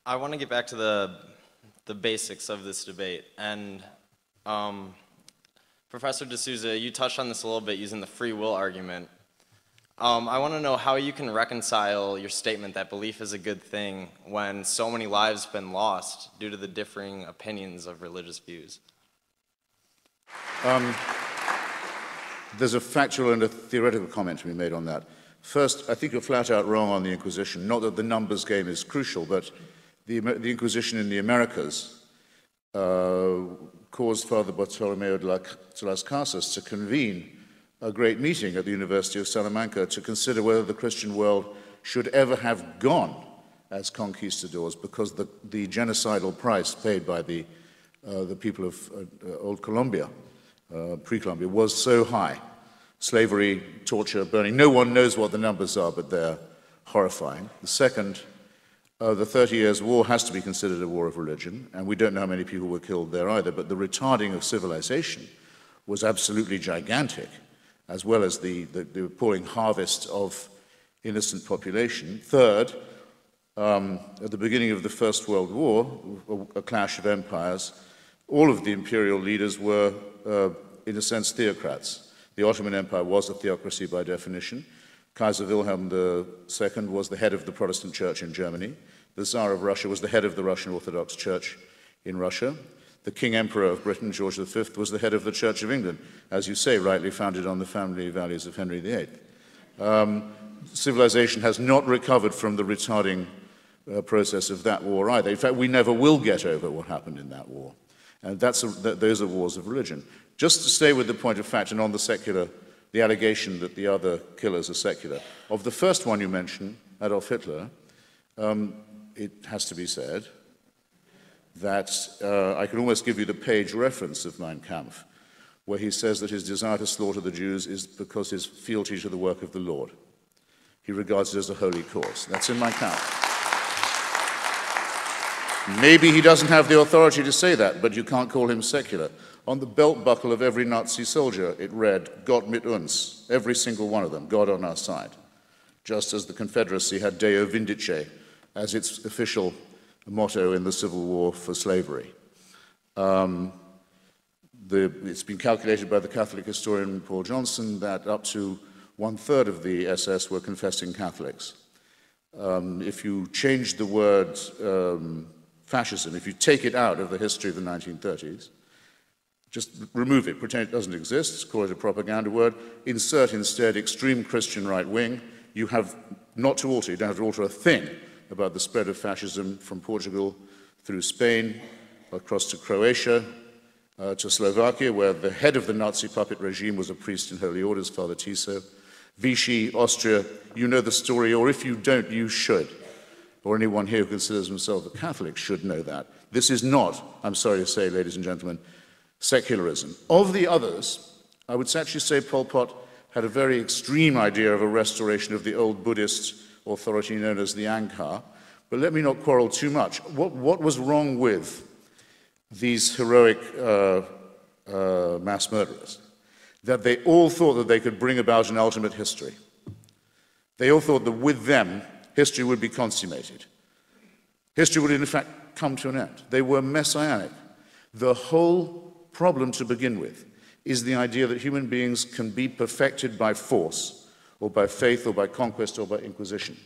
I want to get back to the basics of this debate. And Professor D'Souza, you touched on this a little bit using the free will argument. I want to know how you can reconcile your statement that belief is a good thing when so many lives have been lost due to the differing opinions of religious views. There's a factual and a theoretical comment to be made on that. First, I think you're flat out wrong on the Inquisition. Not that the numbers game is crucial, but the Inquisition in the Americas caused Father Bartolomeo de las Casas to convene a great meeting at the University of Salamanca to consider whether the Christian world should ever have gone as conquistadors, because the genocidal price paid by the people of old Colombia, pre-Colombia, was so high. Slavery, torture, burning. No one knows what the numbers are, but they're horrifying. The second, the 30 Years' War has to be considered a war of religion, and we don't know how many people were killed there either, but the retarding of civilization was absolutely gigantic, as well as the appalling harvest of innocent population. Third, at the beginning of the First World War, a clash of empires, all of the imperial leaders were, in a sense, theocrats. The Ottoman Empire was a theocracy by definition. Kaiser Wilhelm II was the head of the Protestant Church in Germany. The Tsar of Russia was the head of the Russian Orthodox Church in Russia. The King Emperor of Britain, George V, was the head of the Church of England, as you say, rightly founded on the family values of Henry VIII. Civilization has not recovered from the retarding process of that war either. In fact, we never will get over what happened in that war. And those are wars of religion. Just to stay with the point of fact and on the secular, the allegation that the other killers are secular. Of the first one you mentioned, Adolf Hitler, it has to be said that I can almost give you the page reference of Mein Kampf, where he says that his desire to slaughter the Jews is because his fealty to the work of the Lord. He regards it as a holy cause. That's in Mein Kampf. Maybe he doesn't have the authority to say that, but you can't call him secular. On the belt buckle of every Nazi soldier, it read, Gott mit uns, every single one of them, God on our side. Just as the Confederacy had Deo Vindice as its official motto in the Civil War for slavery. It's been calculated by the Catholic historian Paul Johnson that up to 1/3 of the SS were confessing Catholics. If you change the word fascism, if you take it out of the history of the 1930s, just remove it, pretend it doesn't exist, call it a propaganda word, insert instead extreme Christian right wing, you have not to alter, you don't have to alter a thing about the spread of fascism from Portugal through Spain, across to Croatia, to Slovakia, where the head of the Nazi puppet regime was a priest in holy orders, Father Tiso. Vichy, Austria, you know the story, or if you don't, you should. Or anyone here who considers himself a Catholic should know that. This is not, I'm sorry to say, ladies and gentlemen, secularism. Of the others, I would actually say Pol Pot had a very extreme idea of a restoration of the old Buddhist authority known as the Angkar, but let me not quarrel too much. What was wrong with these heroic mass murderers? That they all thought that they could bring about an ultimate history. They all thought that with them, history would be consummated. History would, in fact, come to an end. They were messianic. The whole problem to begin with is the idea that human beings can be perfected by force, or by faith, or by conquest, or by inquisition.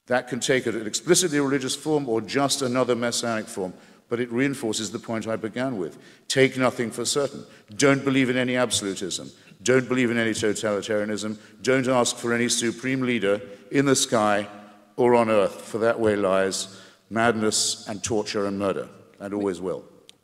That can take an explicitly religious form or just another messianic form, but it reinforces the point I began with. Take nothing for certain. Don't believe in any absolutism. Don't believe in any totalitarianism. Don't ask for any supreme leader in the sky or on earth, for that way lies madness and torture and murder, and always will.